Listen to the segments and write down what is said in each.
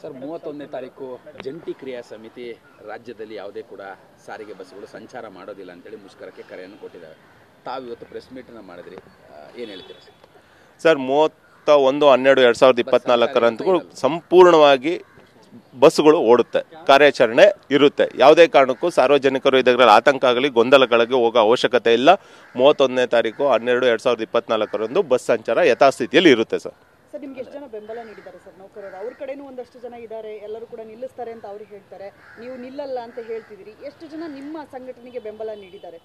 Sir 31ನೇ ತಾರೀಕು ಜಂಟಿ ಕ್ರಿಯಾ ಸಮಿತಿ ರಾಜ್ಯದಲ್ಲಿ ಯಾವುದೇ ಕೂಡ ಸಾರಿಗೆ ಬಸ್ಸುಗಳು ಸಂಚಾರ ಮಾಡೋದಿಲ್ಲ ಅಂತೇಳಿ ಮುಷ್ಕರಕ್ಕೆ ಕರೆಯನ್ನು ಕೊಟ್ಟಿದ್ದಾರೆ. ತಾವು ಇವತ್ತು ಪ್ರೆಸ್ ಮೀಟನ್ನು ಮಾಡಿದ್ರಿ, ಏನು ಹೇಳ್ತೀರಾ ಸರ್? ಸರ್ 31/12/2024 ಸಂಪೂರ್ಣವಾಗಿ ಬಸ್ಸುಗಳು ಓಡುತ್ತೆ, ಕಾರ್ಯಾಚರಣೆ ಇರುತ್ತೆ. ಯಾವುದೇ ಕಾರಣಕ್ಕೂ ಸಾರ್ವಜನಿಕರು ಇದರಲ್ಲಿ ಆತಂಕ ಆಗಲಿ ಗೊಂದಲಗಳಿಗೆ ಹೋಗೋ ಅವಶ್ಯಕತೆ ಇಲ್ಲ. 31ನೇ ತಾರೀಕು 12/2024 ಬಸ್ ಸಂಚಾರ ಯಥಾಸ್ಥಿತಿಯಲ್ಲಿ ಇರುತ್ತೆ ಸರ್. ಸರ್, ನಿಮ್ಗೆ ಎಷ್ಟು ಜನ ಬೆಂಬಲ ನೀಡಿದ್ದಾರೆ ಸರ್ ನೌಕರರು? ಅವ್ರ ಕಡೆನೂ ಒಂದಷ್ಟು ಜನ ಇದ್ದಾರೆ, ಎಲ್ಲರೂ ಕೂಡ ನಿಲ್ಲಿಸ್ತಾರೆ ಅಂತ ಅವ್ರು ಹೇಳ್ತಾರೆ, ನೀವು ನಿಲ್ಲಲ್ಲ ಅಂತ ಹೇಳ್ತಿದ್ದೀರಿ. ಎಷ್ಟು ಜನ ನಿಮ್ಮ ಸಂಘಟನೆಗೆ ಬೆಂಬಲ ನೀಡಿದ್ದಾರೆ?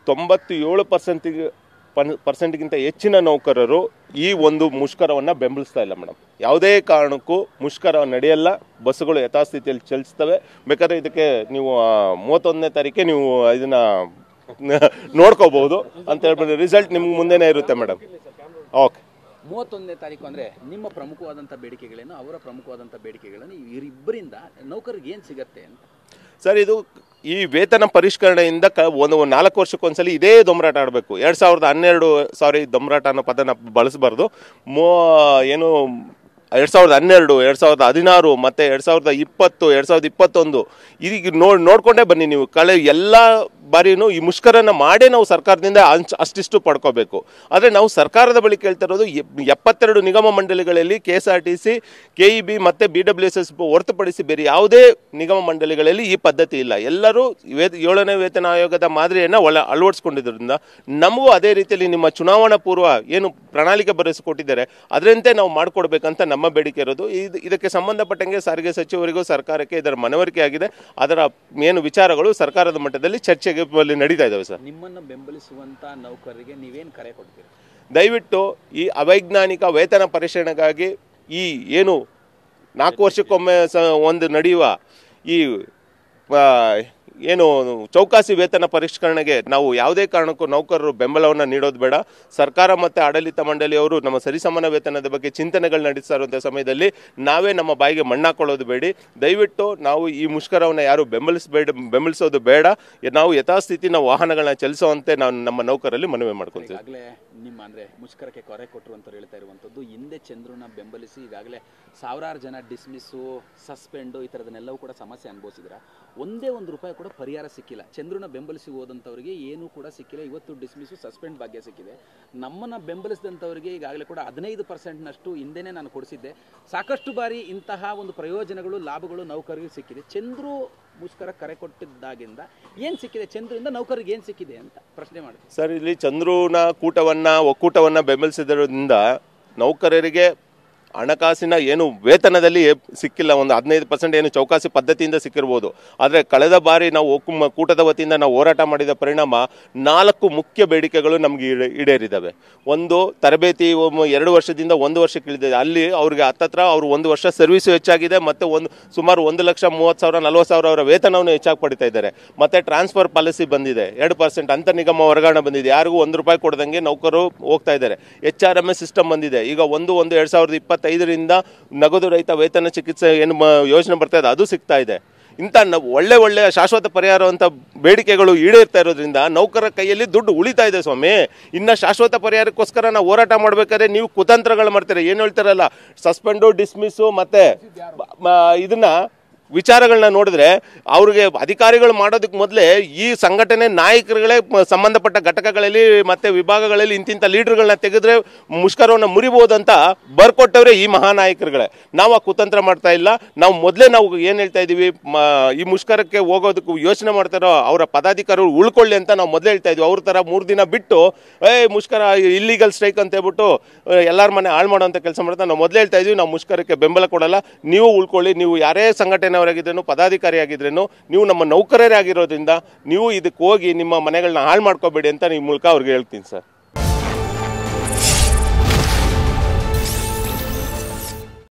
97% ಹೆಚ್ಚಿನ ನೌಕರರು ಈ ಒಂದು ಮುಷ್ಕರವನ್ನು ಬೆಂಬಲಿಸ್ತಾ ಇಲ್ಲ ಮೇಡಮ್. ಯಾವುದೇ ಕಾರಣಕ್ಕೂ ಮುಷ್ಕರ ನಡೆಯಲ್ಲ, ಬಸ್ಸುಗಳು ಯಥಾಸ್ಥಿತಿಯಲ್ಲಿ ಚಲಿಸ್ತವೆ. ಬೇಕಾದ್ರೆ ಇದಕ್ಕೆ ನೀವು 31ನೇ ತಾರೀಕೆ ನೀವು ಇದನ್ನ ನೋಡ್ಕೋಬಹುದು ಅಂತ ಹೇಳ್ಬಿಟ್ಟು ರಿಸಲ್ಟ್ ನಿಮ್ಗೆ ಮುಂದೆನೇ ಇರುತ್ತೆ ಮೇಡಮ್. ಓಕೆ, 31ನೇ ತಾರೀಕು ಅಂದರೆ ನಿಮ್ಮ ಪ್ರಮುಖವಾದಂಥ ಬೇಡಿಕೆಗಳೇನು, ಅವರ ಪ್ರಮುಖವಾದಂಥ ಬೇಡಿಕೆಗಳನ್ನು ಇವರಿಬ್ಬರಿಂದ ನೌಕರಿಗೆ ಏನು ಸಿಗತ್ತೆ ಅಂತ? ಸರ್, ಇದು ಈ ವೇತನ ಪರಿಷ್ಕರಣೆಯಿಂದ ಒಂದು 4 ವರ್ಷಕ್ಕೊಂದ್ಸಲಿ ಇದೇ ದೊಂಬರಾಟ ಆಡಬೇಕು. 2012 ದೊಂಬರಾಟ ಅನ್ನೋ ಪದನ ಬಳಸಬಾರ್ದು. 2012, 2016 ಮತ್ತು 2020, 2021 ಇದೀಗ ನೋಡ್ಕೊಂಡೇ ಬನ್ನಿ ನೀವು. ಎಲ್ಲ ಬಾರಿನೂ ಈ ಮುಷ್ಕರನ ಮಾಡೇ ನಾವು ಸರ್ಕಾರದಿಂದ ಅಷ್ಟಿಷ್ಟು ಪಡ್ಕೋಬೇಕು. ಆದರೆ ನಾವು ಸರ್ಕಾರದ ಬಳಿ ಕೇಳ್ತಾ ಇರೋದು 72 ನಿಗಮ ಮಂಡಳಿಗಳಲ್ಲಿ KSRTC, KEB ಮತ್ತು BWSS ಹೊರತುಪಡಿಸಿ ಬೇರೆ ಯಾವುದೇ ನಿಗಮ ಮಂಡಳಿಗಳಲ್ಲಿ ಈ ಪದ್ಧತಿ ಇಲ್ಲ. ಎಲ್ಲರೂ 7ನೇ ವೇತನ ಆಯೋಗದ ಮಾದರಿಯನ್ನು ಅಳವಡಿಸ್ಕೊಂಡಿದ್ದರಿಂದ ನಮಗೂ ಅದೇ ರೀತಿಯಲ್ಲಿ ನಿಮ್ಮ ಚುನಾವಣಾ ಪೂರ್ವ ಏನು ಪ್ರಣಾಳಿಕೆ ಬರೆಸಿಕೊಟ್ಟಿದ್ದಾರೆ ಅದರಂತೆ ನಾವು ಮಾಡಿಕೊಡ್ಬೇಕಂತ ನಮ್ಮ ಬೇಡಿಕೆ ಇರೋದು. ಇದಕ್ಕೆ ಸಂಬಂಧಪಟ್ಟಂಗೆ ಸಾರಿಗೆ ಸಚಿವರಿಗೂ ಸರ್ಕಾರಕ್ಕೆ ಇದರ ಮನವರಿಕೆ ಆಗಿದೆ. ಅದರ ಏನು ವಿಚಾರಗಳು ಸರ್ಕಾರದ ಮಟ್ಟದಲ್ಲಿ ಚರ್ಚೆಗೆ ನಡೀತಾ ಇದ್ದಾವೆ ಸರ್. ನಿಮ್ಮನ್ನು ಬೆಂಬಲಿಸುವಂತ ನೌಕರರಿಗೆ ನೀವೇನು ಕರೆ ಕೊಡ್ತೀರಿ? ದಯವಿಟ್ಟು ಈ ಅವೈಜ್ಞಾನಿಕ ವೇತನ ಪರಿಷ್ಕರಣೆಗಾಗಿ ಈ ಏನು 4 ವರ್ಷಕ್ಕೊಮ್ಮೆ ಒಂದು ನಡೆಯುವ ಈ ಏನು ಚೌಕಾಸಿ ವೇತನ ಪರಿಷ್ಕರಣೆಗೆ ನಾವು ಯಾವುದೇ ಕಾರಣಕ್ಕೂ ನೌಕರರು ಬೆಂಬಲವನ್ನು ನೀಡೋದು ಬೇಡ. ಸರ್ಕಾರ ಮತ್ತು ಆಡಳಿತ ಮಂಡಳಿಯವರು ನಮ್ಮ ಸರಿಸಮಾನ ವೇತನದ ಬಗ್ಗೆ ಚಿಂತನೆಗಳು ನಡೆಸ್ತಾ ಇರುವಂಥ ಸಮಯದಲ್ಲಿ ನಾವೇ ನಮ್ಮ ಬಾಯಿಗೆ ಮಣ್ಣಾಕೊಳ್ಳೋದು ಬೇಡಿ. ದಯವಿಟ್ಟು ನಾವು ಈ ಮುಷ್ಕರವನ್ನು ಯಾರು ಬೆಂಬಲಿಸೋದು ಬೇಡ. ನಾವು ಯಥಾಸ್ಥಿತಿನ ವಾಹನಗಳನ್ನ ಚಲಿಸುವಂತೆ ನಾವು ನಮ್ಮ ನೌಕರಲ್ಲಿ ಮನವಿ ಮಾಡ್ಕೊತೀವಿ. ಈಗಾಗಲೇ ನಿಮ್ಮ ಅಂದರೆ ಮುಷ್ಕರಕ್ಕೆ ಕರೆ ಕೊಟ್ಟರು ಹೇಳ್ತಾ ಇರುವಂಥದ್ದು, ಹಿಂದೆ ಚಂದ್ರನ ಬೆಂಬಲಿಸಿ ಈಗಾಗಲೇ ಸಾವಿರಾರು ಜನ ಡಿಸ್ಮಿಸ್ಸು, ಸಸ್ಪೆಂಡು ಈ ಥರದನ್ನೆಲ್ಲವೂ ಕೂಡ ಸಮಸ್ಯೆ ಅನುಭವಿಸಿದ್ರ. ಒಂದೇ ₹1 ಕೂಡ ಪರಿಹಾರ ಸಿಕ್ಕಿಲ್ಲ. ಚಂದ್ರನ ಬೆಂಬಲಿಸಿ ಹೋದಂಥವ್ರಿಗೆ ಏನೂ ಕೂಡ ಸಿಕ್ಕಿಲ್ಲ. ಇವತ್ತು ಡಿಸ್ಮಿಸ್ಸು, ಸಸ್ಪೆಂಡ್ ಭಾಗ್ಯ ಸಿಕ್ಕಿದೆ. ನಮ್ಮನ್ನು ಬೆಂಬಲಿಸಿದಂಥವರಿಗೆ ಈಗಾಗಲೇ ಕೂಡ 15%ನಷ್ಟು ಹಿಂದೆನೇ ನಾನು ಕೊಡಿಸಿದ್ದೆ. ಸಾಕಷ್ಟು ಬಾರಿ ಇಂತಹ ಒಂದು ಪ್ರಯೋಜನಗಳು, ಲಾಭಗಳು ನೌಕರರಿಗೆ ಸಿಕ್ಕಿದೆ. ಚಂದ್ರು ಮುಷ್ಕರ ಕರೆ ಕೊಟ್ಟಿದ್ದಾಗಿಂದ ಏನು ಸಿಕ್ಕಿದೆ, ಚಂದ್ರದಿಂದ ನೌಕರಿಗೆ ಏನು ಸಿಕ್ಕಿದೆ ಅಂತ ಪ್ರಶ್ನೆ ಮಾಡಿ. ಸರ್, ಇಲ್ಲಿ ಚಂದ್ರನ ಒಕ್ಕೂಟವನ್ನು ಬೆಂಬಲಿಸಿದ್ರಿಂದ ನೌಕರರಿಗೆ ಹಣಕಾಸಿನ ಏನು ವೇತನದಲ್ಲಿ ಸಿಕ್ಕಿಲ್ಲ. ಒಂದು 15% ಏನು ಚೌಕಾಸಿ ಪದ್ಧತಿಯಿಂದ ಸಿಕ್ಕಿರ್ಬೋದು. ಆದರೆ ಕಳೆದ ಬಾರಿ ನಾವು ಕೂಟದ ವತಿಯಿಂದ ನಾವು ಹೋರಾಟ ಮಾಡಿದ ಪರಿಣಾಮ 4 ಮುಖ್ಯ ಬೇಡಿಕೆಗಳು ನಮಗೆ ಈಡೇರಿದ್ದಾವೆ. ಒಂದು, ತರಬೇತಿ 2 ವರ್ಷದಿಂದ 1 ವರ್ಷಕ್ಕೆ ಇಳಿದಿದೆ. ಅಲ್ಲಿ ಅವ್ರಿಗೆ ಹತ್ತತ್ರ ಅವರು 1 ವರ್ಷ ಸರ್ವಿಸು ಹೆಚ್ಚಾಗಿದೆ ಮತ್ತು ಸುಮಾರು 1,30,000 40,000 ಅವರ ವೇತನವನ್ನು ಹೆಚ್ಚಾಗಿ ಪಡಿತಾ ಇದ್ದಾರೆ. ಮತ್ತು ಟ್ರಾನ್ಸ್ಫರ್ ಪಾಲಿಸಿ ಬಂದಿದೆ. 2% ಅಂತ ನಿಗಮ ವರ್ಗಾವಣೆ ಬಂದಿದೆ. ಯಾರಿಗೂ ₹1 ಕೊಡದಂಗೆ ನೌಕರು ಹೋಗ್ತಾ ಇದ್ದಾರೆ. HRMS ಸಿಸ್ಟಮ್ ಬಂದಿದೆ. ಈಗ 1/1/2025 ನಗದು ರಹಿತ ವೇತನ ಚಿಕಿತ್ಸೆ ಏನು ಯೋಜನೆ ಬರ್ತಾ ಇದೆ ಅದು ಸಿಗ್ತಾ ಇದೆ. ಇಂಥ ಒಳ್ಳೆ ಶಾಶ್ವತ ಪರಿಹಾರ ಅಂತ ಬೇಡಿಕೆಗಳು ಈಡೇರ್ತಾ ಇರೋದ್ರಿಂದ ನೌಕರರ ಕೈಯಲ್ಲಿ ದುಡ್ಡು ಉಳಿತಾ ಇದೆ ಸ್ವಾಮಿ. ಇನ್ನು ಶಾಶ್ವತ ಪರಿಹಾರಕ್ಕೋಸ್ಕರ ನಾವು ಹೋರಾಟ ಮಾಡಬೇಕಾದ್ರೆ ನೀವು ಕುತಂತ್ರಗಳು ಮಾಡ್ತೀರಾ. ಏನು ಹೇಳ್ತಾರಲ್ಲ, ಸಸ್ಪೆಂಡು, ಡಿಸ್ಮಿಸ್ಸು ಮತ್ತು ಇದನ್ನ ವಿಚಾರಗಳನ್ನ ನೋಡಿದ್ರೆ ಅವ್ರಿಗೆ ಅಧಿಕಾರಿಗಳು ಮಾಡೋದಕ್ಕೆ ಮೊದಲೇ ಈ ಸಂಘಟನೆ ನಾಯಕರುಗಳೇ ಸಂಬಂಧಪಟ್ಟ ಘಟಕಗಳಲ್ಲಿ ಮತ್ತು ವಿಭಾಗಗಳಲ್ಲಿ ಇಂತಿಂಥ ಲೀಡರ್ಗಳನ್ನ ತೆಗೆದ್ರೆ ಮುಷ್ಕರವನ್ನು ಮುರಿಬೋದಂತ ಬರ್ಕೊಟ್ಟವ್ರೆ ಈ ಮಹಾನಾಯಕರುಗಳೇ. ನಾವು ಆ ಕುತಂತ್ರ ಮಾಡ್ತಾ ಇಲ್ಲ. ನಾವು ಮೊದಲೇ ನಾವು ಏನು ಹೇಳ್ತಾ ಇದ್ದೀವಿ, ಈ ಮುಷ್ಕರಕ್ಕೆ ಹೋಗೋದಕ್ಕೆ ಯೋಚನೆ ಮಾಡ್ತಾರೋ ಅವರ ಪದಾಧಿಕಾರಿಗಳು ಉಳ್ಕೊಳ್ಳಿ ಅಂತ ನಾವು ಮೊದಲೇ ಹೇಳ್ತಾ ಇದ್ವಿ. ಅವ್ರ ಥರ 3 ದಿನ ಬಿಟ್ಟು ಮುಷ್ಕರ ಇಲ್ಲಿಗಲ್ ಸ್ಟ್ರೈಕ್ ಅಂತ ಹೇಳ್ಬಿಟ್ಟು ಎಲ್ಲರ ಮನೆ ಹಾಳು ಮಾಡೋಂಥ ಕೆಲಸ ಮಾಡ್ತಾ ನಾವು ಮೊದಲೇ ಹೇಳ್ತಾ ಇದ್ವಿ. ನಾವು ಮುಷ್ಕರಕ್ಕೆ ಬೆಂಬಲ ಕೊಡಲ್ಲ, ನೀವು ಉಳ್ಕೊಳ್ಳಿ. ನೀವು ಯಾರೇ ಸಂಘಟನೆ ಅವರಾಗಿದ್ರೇನು, ಪದಾಧಿಕಾರಿ ಆಗಿದ್ರೇನು, ನೀವು ನಮ್ಮ ನೌಕರರೇ ಆಗಿರೋದ್ರಿಂದ ನೀವು ಇದಕ್ಕೆ ಹೋಗಿ ನಿಮ್ಮ ಮನೆಗಳನ್ನ ಹಾಳು ಮಾಡ್ಕೋಬೇಡಿ ಅಂತ ಈ ಮೂಲಕ ಅವ್ರಿಗೆ ಹೇಳ್ತೀನಿ ಸರ್.